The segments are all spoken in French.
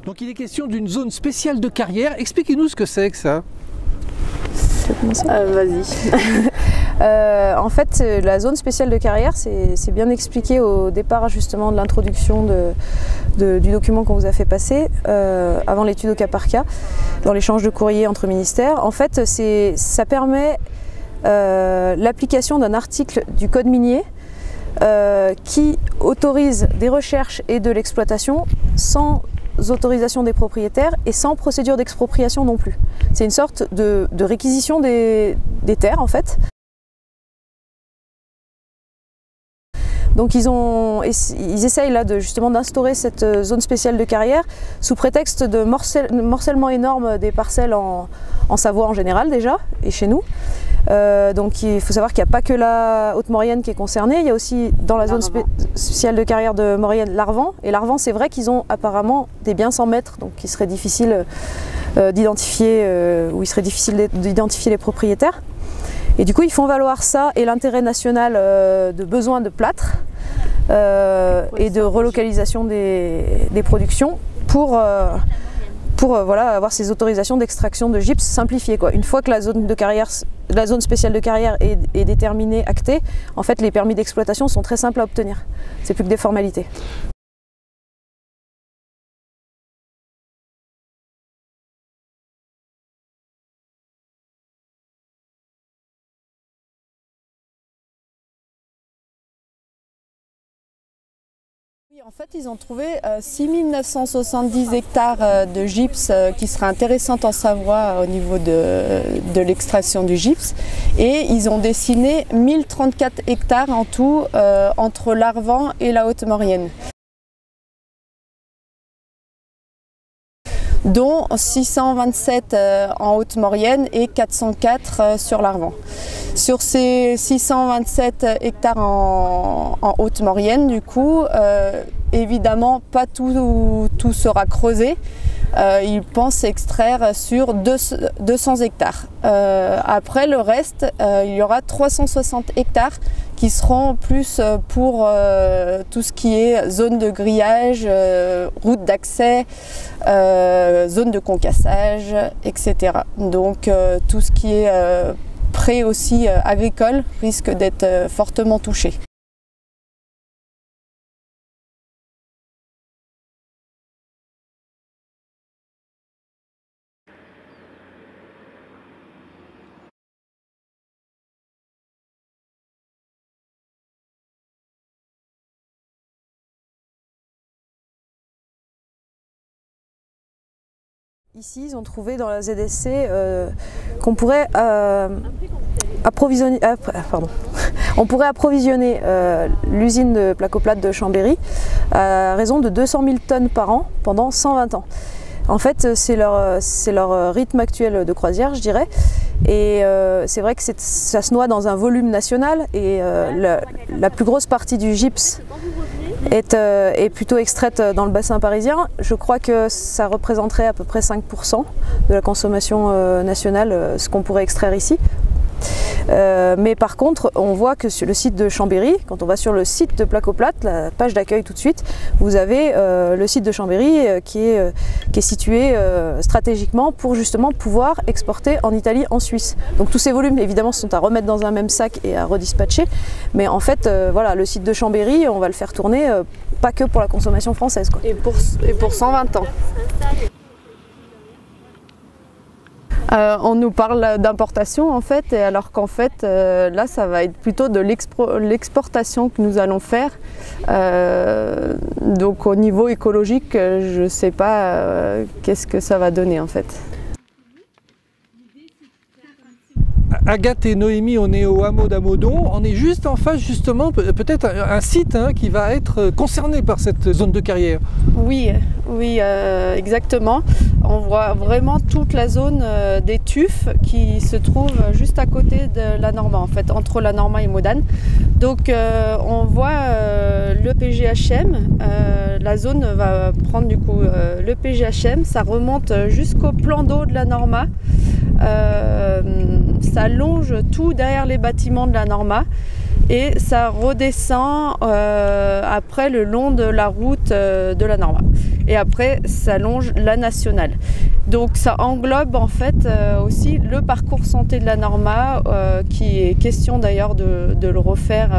Donc il est question d'une zone spéciale de carrière. Expliquez-nous ce que c'est que ça. Vas-y. En fait, la zone spéciale de carrière, c'est bien expliqué au départ justement de l'introduction du document qu'on vous a fait passer, avant l'étude au cas par cas, dans l'échange de courrier entre ministères. En fait, ça permet l'application d'un article du code minier qui autorise des recherches et de l'exploitation sans autorisation des propriétaires et sans procédure d'expropriation non plus. C'est une sorte de réquisition des terres en fait. Donc ils essayent là justement d'instaurer cette zone spéciale de carrière sous prétexte de morcellement énorme des parcelles en Savoie en général déjà et chez nous. Donc il faut savoir qu'il n'y a pas que la Haute-Maurienne qui est concernée, il y a aussi dans la zone spéciale de carrière de Maurienne l'Arvan. Et l'Arvan, c'est vrai qu'ils ont apparemment des biens sans maître, donc il serait difficile d'identifier les propriétaires. Et du coup ils font valoir ça et l'intérêt national de besoin de plâtre et de relocalisation des productions pour voilà, avoir ces autorisations d'extraction de gypse simplifiées, quoi. Une fois que la zone spéciale de carrière est déterminée, actée, en fait les permis d'exploitation sont très simples à obtenir. C'est plus que des formalités. En fait, ils ont trouvé 6970 hectares de gypse qui seraient intéressantes en Savoie au niveau de l'extraction du gypse. Et ils ont dessiné 1034 hectares en tout entre l'Arvan et la Haute-Maurienne, dont 627 en Haute-Maurienne et 404 sur l'Arvan. Sur ces 627 hectares en Haute-Maurienne, du coup, évidemment, pas tout sera creusé. Ils pensent extraire sur 200 hectares. Après, le reste, il y aura 360 hectares qui seront plus pour tout ce qui est zone de grillage, route d'accès, zone de concassage, etc. Donc tout ce qui est pré aussi agricole risque d'être fortement touché. Ici, ils ont trouvé dans la ZSC qu'on pourrait approvisionner l'usine de placoplate de Chambéry à raison de 200 000 tonnes par an pendant 120 ans. En fait, c'est leur rythme actuel de croisière, je dirais. Et c'est vrai que ça se noie dans un volume national et la plus grosse partie du gypse est plutôt extraite dans le bassin parisien. Je crois que ça représenterait à peu près 5% de la consommation nationale, ce qu'on pourrait extraire ici. Mais par contre, on voit que sur le site de Chambéry, quand on va sur le site de Placoplate, la page d'accueil tout de suite, vous avez le site de Chambéry qui est situé stratégiquement pour justement pouvoir exporter en Italie, en Suisse. Donc tous ces volumes, évidemment, sont à remettre dans un même sac et à redispatcher. Mais en fait, voilà, le site de Chambéry, on va le faire tourner, pas que pour la consommation française, quoi. Et pour 120 ans. On nous parle d'importation en fait, alors qu'en fait là ça va être plutôt de l'exportation que nous allons faire. Donc au niveau écologique, je ne sais pas qu'est-ce que ça va donner en fait. Agathe et Noémie, on est au hameau d'Amodon. On est juste en face justement, peut-être un site qui va être concerné par cette zone de carrière. Oui, exactement. On voit vraiment toute la zone des Tuffes qui se trouve juste à côté de la Norma, en fait, entre la Norma et Modane. Donc on voit le PGHM, la zone va prendre du coup le PGHM, ça remonte jusqu'au plan d'eau de la Norma. Ça longe tout derrière les bâtiments de la Norma et ça redescend après le long de la route de la Norma. et après ça longe la nationale. Donc ça englobe en fait aussi le parcours santé de la Norma, qui est question d'ailleurs de le refaire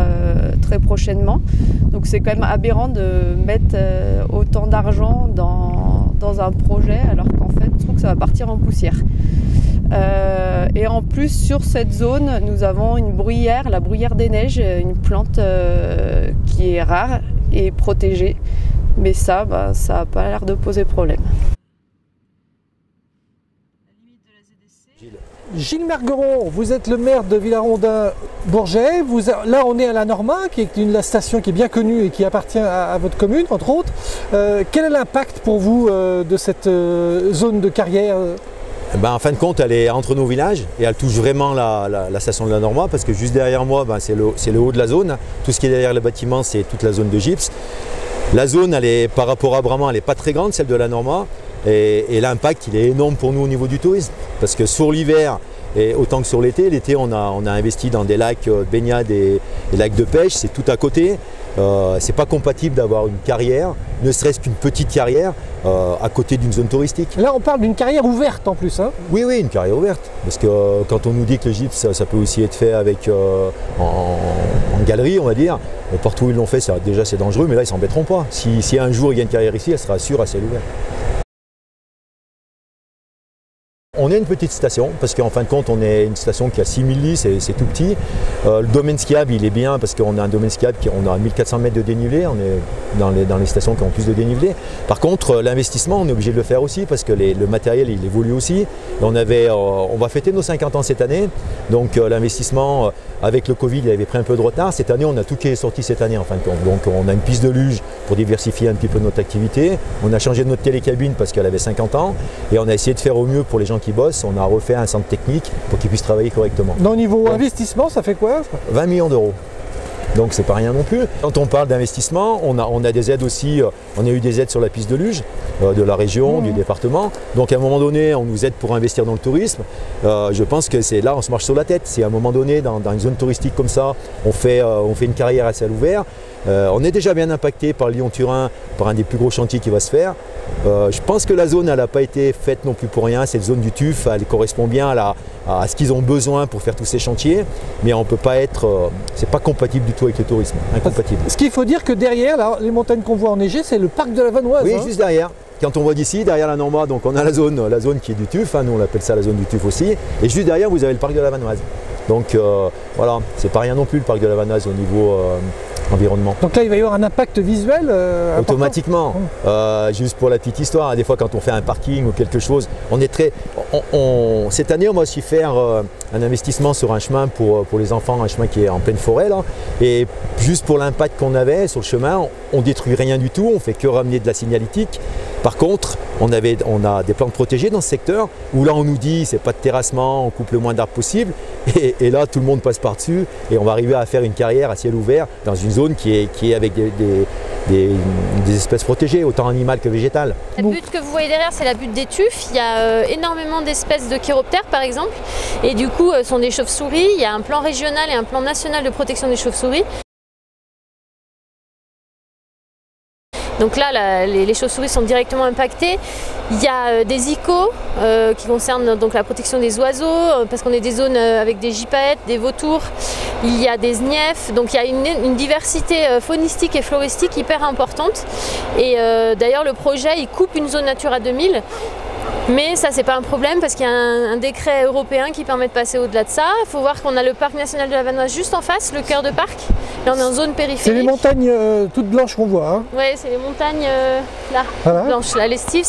très prochainement. Donc c'est quand même aberrant de mettre autant d'argent dans un projet alors qu'en fait je trouve que ça va partir en poussière. Et en plus sur cette zone nous avons une bruyère, la bruyère des neiges, une plante qui est rare et protégée, mais ça n'a pas l'air de poser problème. Gilles Margueron, vous êtes le maire de Villarondin-Bourget. Là, on est à la Norma, qui est la station qui est bien connue et qui appartient à votre commune, entre autres. Quel est l'impact pour vous de cette zone de carrière? En fin de compte, elle est entre nos villages et elle touche vraiment la station de la Norma, parce que juste derrière moi, c'est le haut de la zone. Tout ce qui est derrière le bâtiment, c'est toute la zone de gypse. La zone, par rapport à Bramant, elle n'est pas très grande, celle de la Norma. Et l'impact, il est énorme pour nous au niveau du tourisme, parce que sur l'hiver et autant que sur l'été, on a investi dans des lacs baignades et lacs de pêche, c'est tout à côté. C'est pas compatible d'avoir une carrière, ne serait-ce qu'une petite carrière à côté d'une zone touristique. Là, on parle d'une carrière ouverte en plus, hein? Oui, une carrière ouverte, parce que quand on nous dit que le gypse, ça peut aussi être fait avec en galerie, on va dire. Partout où ils l'ont fait, déjà c'est dangereux, mais là ils s'embêteront pas. Si un jour il y a une carrière ici, elle sera sûre à ciel ouvert. On est une petite station, parce qu'en fin de compte, on est une station qui a 6000 lits, c'est tout petit. Le domaine skiable, il est bien, parce qu'on a un domaine skiable, on a 1400 mètres de dénivelé, on est dans les stations qui ont plus de dénivelé. Par contre, l'investissement, on est obligé de le faire aussi, parce que le matériel, il évolue aussi. Et on va fêter nos 50 ans cette année, donc l'investissement, avec le Covid, il avait pris un peu de retard. Cette année, on a tout qui est sorti cette année, en fin de compte. Donc on a une piste de luge pour diversifier un petit peu notre activité. On a changé notre télécabine parce qu'elle avait 50 ans, et on a essayé de faire au mieux pour les gens qui bossent. On a refait un centre technique pour qu'ils puissent travailler correctement. Au niveau investissement, ça fait quoi? 20 millions d'euros. Donc c'est pas rien non plus. Quand on parle d'investissement, on a des aides aussi, on a eu des aides sur la piste de luge de la région, du département. Donc à un moment donné, on nous aide pour investir dans le tourisme. Je pense que c'est là, on se marche sur la tête. C'est à un moment donné, dans une zone touristique comme ça, on fait une carrière à ciel ouvert. On est déjà bien impacté par Lyon-Turin, par un des plus gros chantiers qui va se faire. Je pense que la zone, elle n'a pas été faite non plus pour rien. Cette zone du TUF, elle correspond bien à ce qu'ils ont besoin pour faire tous ces chantiers. Mais on ne peut pas être, c'est pas compatible du tout avec le tourisme, incompatible. Ce qu'il faut dire que derrière, là, les montagnes qu'on voit enneigées, c'est le parc de la Vanoise. Oui, hein. juste derrière. Quand on voit d'ici, derrière la Norma, donc on a la zone qui est du TUF, nous on appelle ça la zone du TUF aussi. Et juste derrière, vous avez le parc de la Vanoise. Donc voilà, c'est pas rien non plus le parc de la Vanoise au niveau environnement. Donc là, il va y avoir un impact visuel automatiquement. Juste pour la petite histoire, des fois quand on fait un parking ou quelque chose, on est très. Cette année, on va aussi faire un investissement sur un chemin pour les enfants, un chemin qui est en pleine forêt là. Et juste pour l'impact qu'on avait sur le chemin, on détruit rien du tout, on fait que ramener de la signalétique. Par contre, on a des plantes protégées dans ce secteur où là on nous dit c'est pas de terrassement, on coupe le moins d'arbres possible. Et là tout le monde passe par-dessus et on va arriver à faire une carrière à ciel ouvert dans une zone qui est avec des espèces protégées, autant animales que végétales. La butte que vous voyez derrière, c'est la butte des tufs. Il y a énormément d'espèces de chiroptères par exemple. Et du coup, ce sont des chauves-souris. Il y a un plan régional et un plan national de protection des chauves-souris. Donc là, les chauves-souris sont directement impactées. Il y a des ICO qui concernent donc la protection des oiseaux, parce qu'on est des zones avec des gypaètes, des vautours. Il y a des sniefs, donc il y a une diversité faunistique et floristique hyper importante. Et d'ailleurs, le projet, il coupe une zone Natura 2000. Mais ça, c'est pas un problème parce qu'il y a un décret européen qui permet de passer au-delà de ça. Il faut voir qu'on a le parc national de la Vanoise juste en face, le cœur de parc. Là, on est en zone périphérique. C'est les montagnes toutes blanches qu'on voit. Hein. Oui, c'est les montagnes là, voilà. blanches. Là, l'Estive,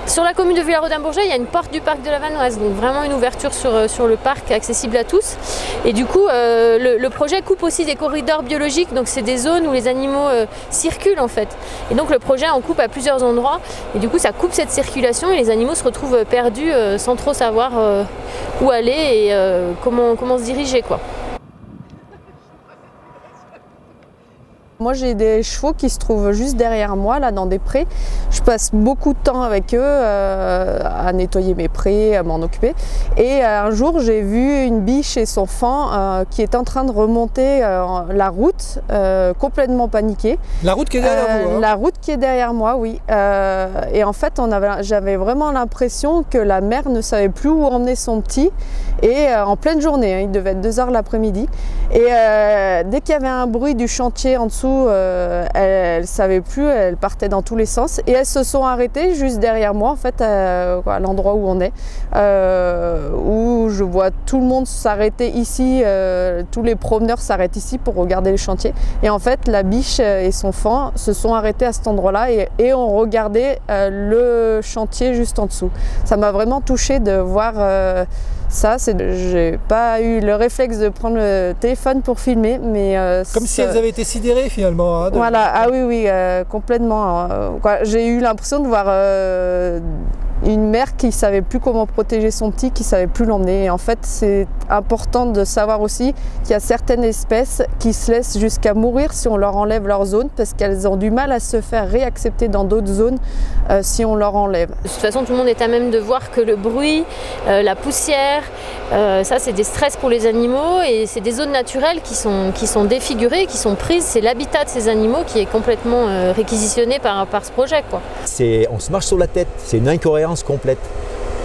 sur la commune de Villarondin-Bourget, il y a une porte du parc de la Vanoise. Donc vraiment une ouverture sur le parc accessible à tous. Et du coup, le projet coupe aussi des corridors biologiques. Donc c'est des zones où les animaux circulent en fait. Et donc le projet en coupe à plusieurs endroits. Et du coup, ça coupe cette circulation et les animaux se retrouvent perdus sans trop savoir où aller et comment se diriger quoi. Moi j'ai des chevaux qui se trouvent juste derrière moi, là dans des prés. Je passe beaucoup de temps avec eux à nettoyer mes prés, à m'en occuper. Et un jour j'ai vu une biche et son faon qui est en train de remonter la route, complètement paniquée. La route qui est derrière vous, hein. La route qui est derrière moi, oui. Et en fait j'avais vraiment l'impression que la mère ne savait plus où emmener son petit. Et en pleine journée, hein, il devait être 2 h l'après-midi. Et dès qu'il y avait un bruit du chantier en dessous, elle ne savait plus, elle partait dans tous les sens. Et elles se sont arrêtées juste derrière moi, en fait, à l'endroit où on est, où je vois tout le monde s'arrêter ici, tous les promeneurs s'arrêtent ici pour regarder le chantier. Et en fait, la biche et son faon se sont arrêtés à cet endroit-là et ont regardé le chantier juste en dessous. Ça m'a vraiment touchée de voir ça. J'ai pas eu le réflexe de prendre le téléphone pour filmer, mais comme si elles avaient été sidérées finalement. Hein, voilà, ah oui, complètement. J'ai eu l'impression de voir une mère qui savait plus comment protéger son petit, qui savait plus l'emmener. Et en fait, c'est important de savoir aussi qu'il y a certaines espèces qui se laissent jusqu'à mourir si on leur enlève leur zone, parce qu'elles ont du mal à se faire réaccepter dans d'autres zones si on leur enlève. De toute façon, tout le monde est à même de voir que le bruit, la poussière, ça c'est des stress pour les animaux, et c'est des zones naturelles qui sont défigurées, qui sont prises. C'est l'habitat de ces animaux qui est complètement réquisitionné par ce projet, quoi. On se marche sur la tête, c'est une incohérence complète.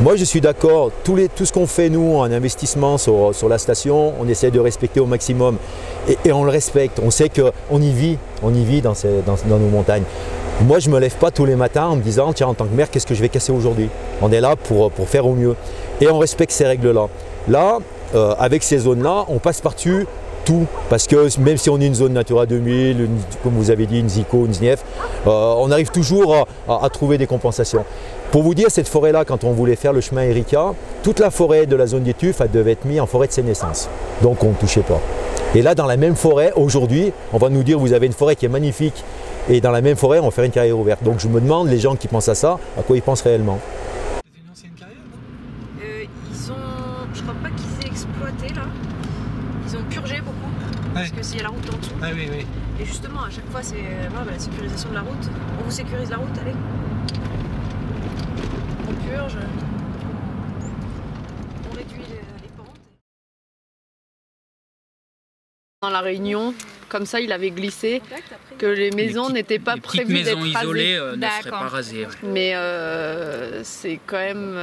Moi je suis d'accord, tout ce qu'on fait nous en investissement sur la station, on essaie de respecter au maximum et on le respecte. On sait qu'on y vit dans nos montagnes. Moi je ne me lève pas tous les matins en me disant tiens, en tant que maire, qu'est-ce que je vais casser aujourd'hui? On est là pour faire au mieux et on respecte ces règles-là. Là, avec ces zones-là, on passe par-dessus tout, parce que même si on est une zone Natura 2000, comme vous avez dit, une ZICO, une ZNIEF, on arrive toujours à trouver des compensations. Pour vous dire, cette forêt-là, quand on voulait faire le chemin Erika, toute la forêt de la zone d'Étufes, elle devait être mise en forêt de sénescence. Donc on ne touchait pas. Et là, dans la même forêt, aujourd'hui, on va nous dire vous avez une forêt qui est magnifique, et dans la même forêt, on va faire une carrière ouverte. Donc je me demande, les gens qui pensent à ça, à quoi ils pensent réellement. C'est une ancienne carrière, non ? Je crois pas qu'ils aient exploité là. Ils ont purgé beaucoup, parce que s'il y a la route en dessous. Ah oui. Et justement, à chaque fois, c'est la sécurisation de la route. On vous sécurise la route, allez. On purge. On réduit les pentes. Dans la réunion, comme ça, il avait glissé que les maisons n'étaient pas prévues d'être rasées. Les maisons isolées ne seraient pas rasées. Ouais. Mais c'est quand même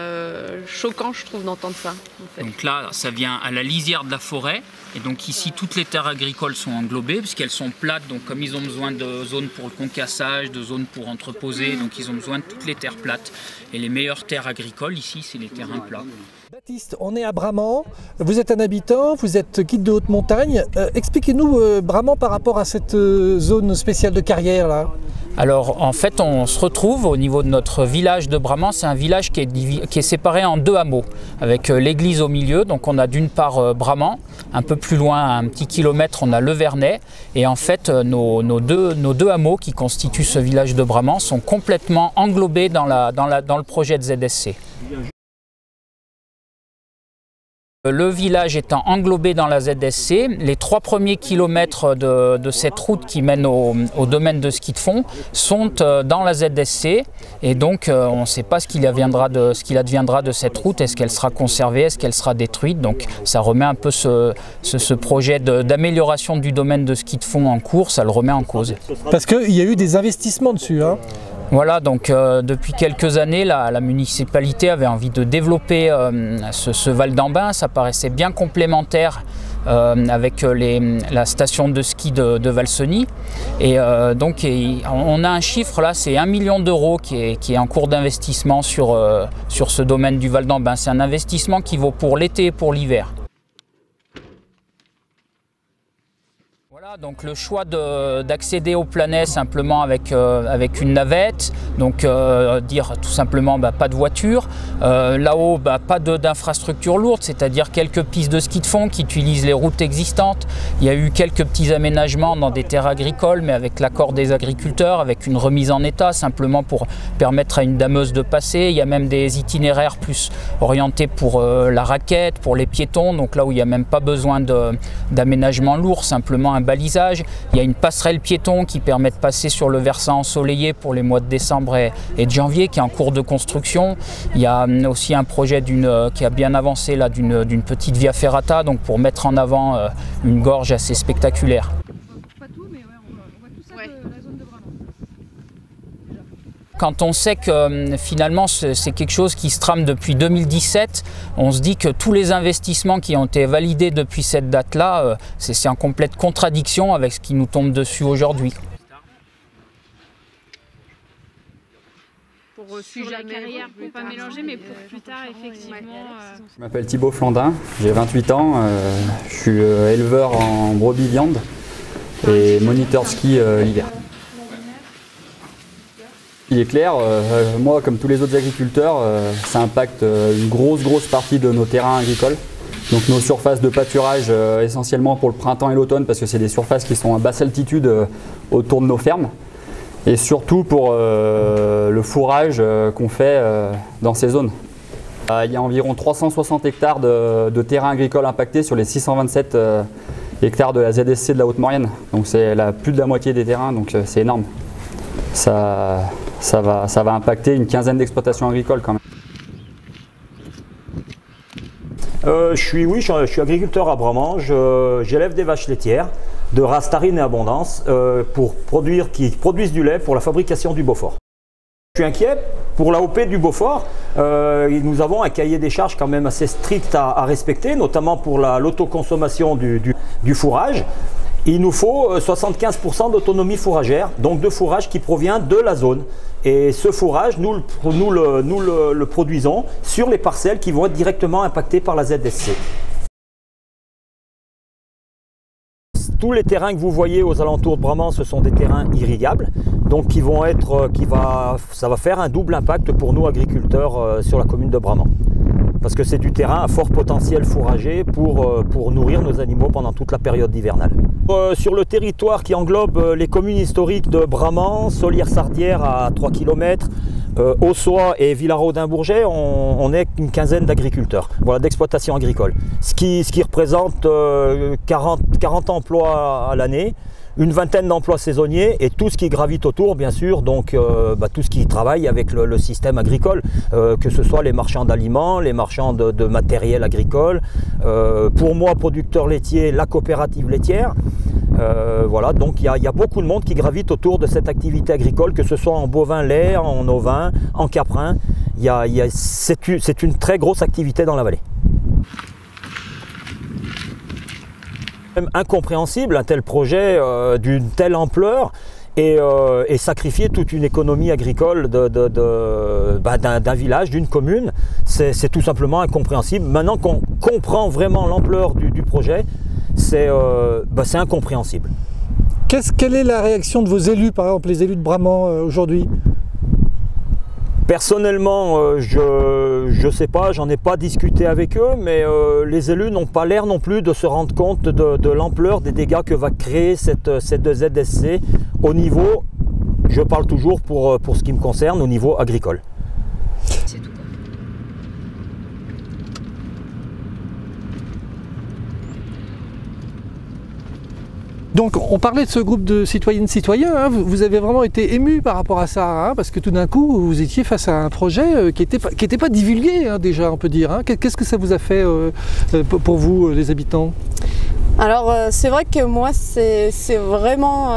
choquant, je trouve, d'entendre ça. En fait. Donc là, ça vient à la lisière de la forêt. Et donc ici, toutes les terres agricoles sont englobées, puisqu'elles sont plates. Donc comme ils ont besoin de zones pour le concassage, de zones pour entreposer, donc ils ont besoin de toutes les terres plates. Et les meilleures terres agricoles, ici, c'est les terrains plats. Baptiste, on est à Bramant, vous êtes un habitant, vous êtes guide de haute montagne. Expliquez-nous Bramant par rapport à cette zone spéciale de carrière là. Alors en fait on se retrouve au niveau de notre village de Bramant. C'est un village qui est séparé en 2 hameaux avec l'église au milieu. Donc on a d'une part Bramant, un peu plus loin, à un petit kilomètre, on a Le Vernet. Et en fait nos deux hameaux qui constituent ce village de Bramant sont complètement englobés dans le projet de ZSC. Le village étant englobé dans la ZSC, les 3 premiers kilomètres de cette route qui mène au domaine de ski de fond sont dans la ZSC, et donc on ne sait pas ce qu'il adviendra de cette route. Est-ce qu'elle sera conservée, est-ce qu'elle sera détruite? Donc ça remet un peu ce projet d'amélioration du domaine de ski de fond en cours, ça le remet en cause. Parce qu'il y a eu des investissements dessus, hein. Voilà, donc depuis quelques années, la municipalité avait envie de développer ce Val d'Ambin. Ça paraissait bien complémentaire avec la station de ski de Valseny. Et donc on a un chiffre là, c'est 1 million d'euros qui est en cours d'investissement sur ce domaine du Val d'Ambin. C'est un investissement qui vaut pour l'été et pour l'hiver. Donc le choix d'accéder au Planet simplement avec une navette, donc dire tout simplement pas de voiture, là-haut pas d'infrastructure lourde, c'est-à-dire quelques pistes de ski de fond qui utilisent les routes existantes. Il y a eu quelques petits aménagements dans des terres agricoles, mais avec l'accord des agriculteurs, avec une remise en état simplement pour permettre à une dameuse de passer. Il y a même des itinéraires plus orientés pour la raquette, pour les piétons, donc là où il n'y a même pas besoin d'aménagement lourd, simplement un balai balisage. Il y a une passerelle piéton qui permet de passer sur le versant ensoleillé pour les mois de décembre et de janvier, qui est en cours de construction. Il y a aussi un projet qui a bien avancé là, d'une petite via ferrata, donc pour mettre en avant une gorge assez spectaculaire. Pas tout, mais ouais, on voit tout ça de la zone de Bramant. Quand on sait que finalement c'est quelque chose qui se trame depuis 2017, on se dit que tous les investissements qui ont été validés depuis cette date-là, c'est en complète contradiction avec ce qui nous tombe dessus aujourd'hui. Sur la carrière, pour ne pas mélanger, mais pour plus tard, effectivement. Je m'appelle Thibaut Flandin, j'ai 28 ans, je suis éleveur en brebis viande et moniteur ski l'hiver. Il est clair, moi comme tous les autres agriculteurs, ça impacte une grosse partie de nos terrains agricoles. Donc nos surfaces de pâturage essentiellement pour le printemps et l'automne, parce que c'est des surfaces qui sont à basse altitude autour de nos fermes. Et surtout pour le fourrage qu'on fait dans ces zones. Il y a environ 360 hectares de terrain agricole impactés sur les 627 hectares de la ZSC de la Haute-Maurienne. Donc c'est plus de la moitié des terrains, donc c'est énorme. Ça va impacter une quinzaine d'exploitations agricoles quand même. Je suis agriculteur à Bramant, j'élève des vaches laitières de race Tarine et Abondance qui produisent du lait pour la fabrication du Beaufort. Je suis inquiet pour l'AOP du Beaufort. Nous avons un cahier des charges quand même assez strict à respecter, notamment pour l'autoconsommation du fourrage. Il nous faut 75% d'autonomie fourragère, donc de fourrage qui provient de la zone. Et ce fourrage, nous le produisons sur les parcelles qui vont être directement impactées par la ZSC. Tous les terrains que vous voyez aux alentours de Bramant, ce sont des terrains irrigables, donc ça va faire un double impact pour nous agriculteurs sur la commune de Bramant. Parce que c'est du terrain à fort potentiel fourrager pour nourrir nos animaux pendant toute la période hivernale. Sur le territoire qui englobe les communes historiques de Bramant, Solières-Sardières à 3 km, Ossois et Villarodin-Bourget, on est une quinzaine d'agriculteurs, voilà, d'exploitations agricoles. Ce qui représente 40 emplois à l'année, une vingtaine d'emplois saisonniers et tout ce qui gravite autour, bien sûr, donc tout ce qui travaille avec le système agricole, que ce soit les marchands d'aliments, les marchands de matériel agricole, pour moi, producteur laitier, la coopérative laitière. Voilà, donc il y a beaucoup de monde qui gravite autour de cette activité agricole, que ce soit en bovin lait, en ovin, en caprin. C'est une très grosse activité dans la vallée. Même incompréhensible un tel projet d'une telle ampleur et sacrifier toute une économie agricole d'un village, d'une commune, c'est tout simplement incompréhensible. Maintenant qu'on comprend vraiment l'ampleur du projet, c'est incompréhensible. Quelle est la réaction de vos élus, par exemple les élus de Bramant aujourd'hui? Personnellement, je ne sais pas, j'en ai pas discuté avec eux, mais les élus n'ont pas l'air non plus de se rendre compte de l'ampleur des dégâts que va créer cette ZSC au niveau, je parle toujours pour ce qui me concerne, au niveau agricole. C'est tout. Donc on parlait de ce groupe de citoyennes citoyens, hein, vous avez vraiment été ému par rapport à ça, hein, parce que tout d'un coup vous étiez face à un projet qui était pas divulgué, hein, déjà on peut dire. Hein. Qu'est-ce que ça vous a fait pour vous les habitants? Alors c'est vrai que moi c'est vraiment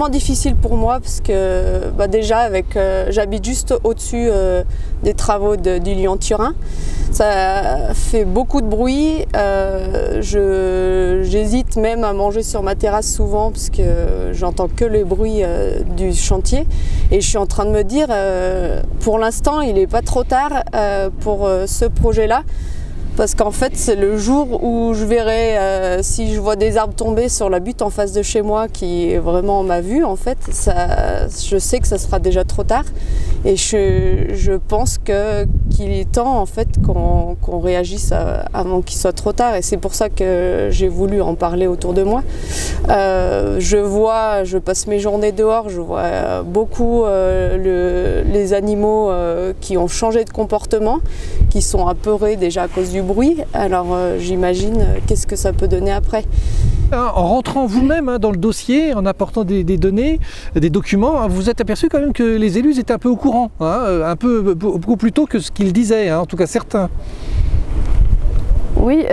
difficile pour moi parce que déjà j'habite juste au-dessus des travaux du Lyon-Turin. Ça fait beaucoup de bruit, j'hésite même à manger sur ma terrasse souvent parce que j'entends que les bruits du chantier et je suis en train de me dire pour l'instant il n'est pas trop tard pour ce projet-là. Parce qu'en fait, c'est le jour où je verrai si je vois des arbres tomber sur la butte en face de chez moi qui est vraiment ma vue, en fait, je sais que ça sera déjà trop tard. Et je pense qu'il est temps en fait qu'on réagisse avant qu'il soit trop tard. Et c'est pour ça que j'ai voulu en parler autour de moi. Je passe mes journées dehors, je vois beaucoup les animaux qui ont changé de comportement, qui sont apeurés déjà à cause du bruit. Alors j'imagine qu'est-ce que ça peut donner après. En rentrant vous-même dans le dossier, en apportant des données, des documents, vous êtes aperçu quand même que les élus étaient un peu au courant, beaucoup plus tôt que ce qu'ils disaient, en tout cas certains. Oui,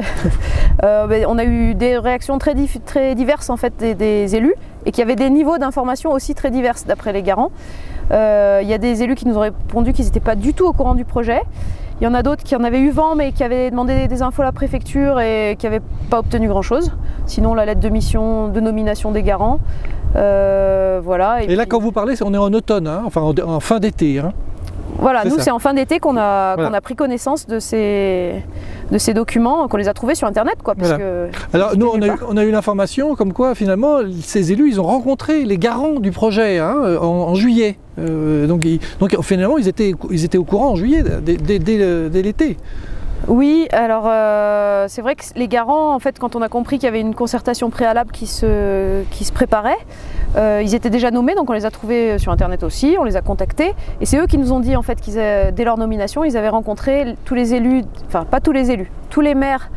on a eu des réactions très diverses en fait des élus et qu'il y avait des niveaux d'information aussi très divers d'après les garants. Il y a des élus qui nous ont répondu qu'ils n'étaient pas du tout au courant du projet. Il y en a d'autres qui en avaient eu vent mais qui avaient demandé des infos à la préfecture et qui n'avaient pas obtenu grand-chose. Sinon la lettre de mission, de nomination des garants. Voilà. Et là quand vous parlez, on est en automne, enfin en fin d'été. Voilà, nous c'est en fin d'été qu'on a pris connaissance de ces documents, qu'on les a trouvés sur internet quoi. Parce que alors nous on a eu l'information comme quoi finalement ces élus ils ont rencontré les garants du projet en juillet. Donc finalement ils étaient au courant en juillet, dès l'été. Oui, alors c'est vrai que les garants, en fait, quand on a compris qu'il y avait une concertation préalable qui se préparait, ils étaient déjà nommés, donc on les a trouvés sur internet aussi, on les a contactés, et c'est eux qui nous ont dit en fait dès leur nomination, ils avaient rencontré tous les élus, enfin pas tous les élus, tous les maires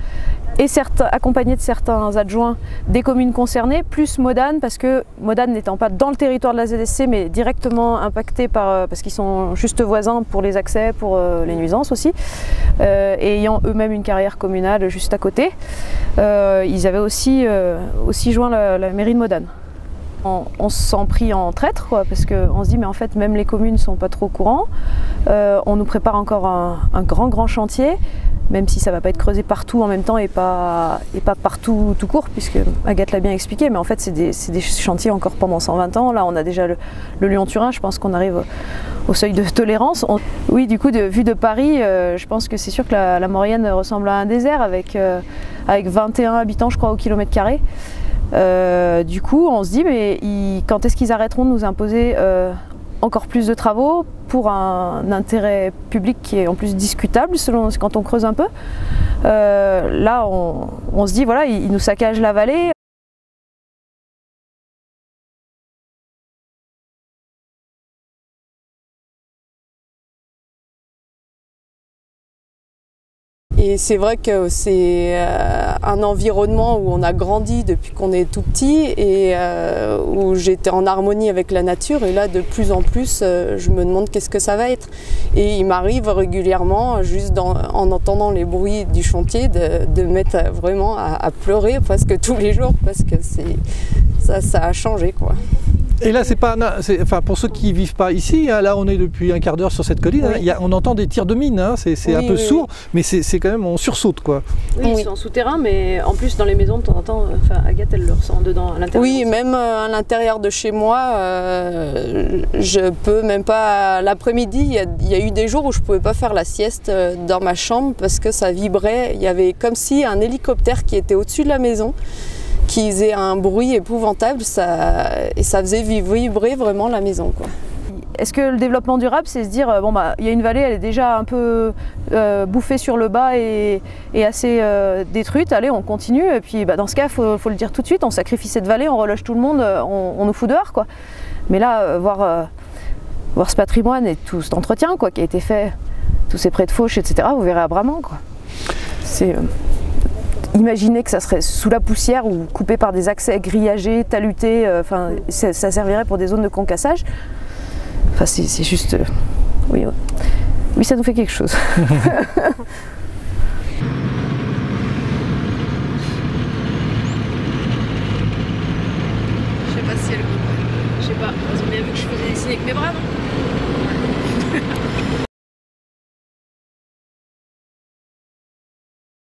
et accompagnés de certains adjoints des communes concernées, plus Modane, parce que Modane n'étant pas dans le territoire de la ZSC, mais directement impacté parce qu'ils sont juste voisins pour les accès, pour les nuisances aussi, et ayant eux-mêmes une carrière communale juste à côté, ils avaient aussi joint la mairie de Modane. On se sent pris en traître, quoi, parce qu'on se dit mais en fait même les communes ne sont pas trop au courant, on nous prépare encore un grand chantier, même si ça ne va pas être creusé partout en même temps et pas partout tout court, puisque Agathe l'a bien expliqué, mais en fait c'est des chantiers encore pendant 120 ans, là on a déjà le Lyon-Turin, je pense qu'on arrive au seuil de tolérance. Oui, du coup, vu de Paris, je pense que c'est sûr que la Maurienne ressemble à un désert avec 21 habitants je crois au kilomètre carré. Du coup, on se dit, mais quand est-ce qu'ils arrêteront de nous imposer encore plus de travaux pour un intérêt public qui est en plus discutable quand on creuse un peu. Là, on se dit, voilà, ils nous saccagent la vallée. Et c'est vrai que c'est un environnement où on a grandi depuis qu'on est tout petit et où j'étais en harmonie avec la nature. Et là, de plus en plus, je me demande qu'est-ce que ça va être. Et il m'arrive régulièrement, juste en entendant les bruits du chantier, de mettre vraiment à pleurer presque tous les jours parce que ça a changé, quoi. Et là, pour ceux qui ne vivent pas ici, là on est depuis un quart d'heure sur cette colline, oui. On entend des tirs de mine, c'est un peu sourd, mais c'est quand même, on sursaute quoi. Oui, ils sont souterrains, mais en plus dans les maisons de temps en temps, Agathe elle le ressent dedans à l'intérieur. Oui, même à l'intérieur de chez moi, je peux même pas, l'après-midi, il y a eu des jours où je ne pouvais pas faire la sieste dans ma chambre parce que ça vibrait, il y avait comme si un hélicoptère qui était au-dessus de la maison, qui faisait un bruit épouvantable, et ça faisait vibrer vraiment la maison, quoi. Est-ce que le développement durable, c'est se dire, bon bah, il y a une vallée, elle est déjà un peu bouffée sur le bas et assez détruite, allez, on continue, et puis dans ce cas, faut le dire tout de suite, on sacrifie cette vallée, on reloge tout le monde, on nous fout dehors, quoi. Mais là, voir ce patrimoine et tout cet entretien, quoi, qui a été fait, tous ces prés de fauche, etc., vous verrez à Bramant, quoi. Imaginez que ça serait sous la poussière ou coupé par des accès grillagés, talutés, ça servirait pour des zones de concassage. Enfin, c'est juste... oui, ça nous fait quelque chose. Je sais pas si elle... Je sais pas, vous avez bien vu que je faisais dessiner avec mes bras, non?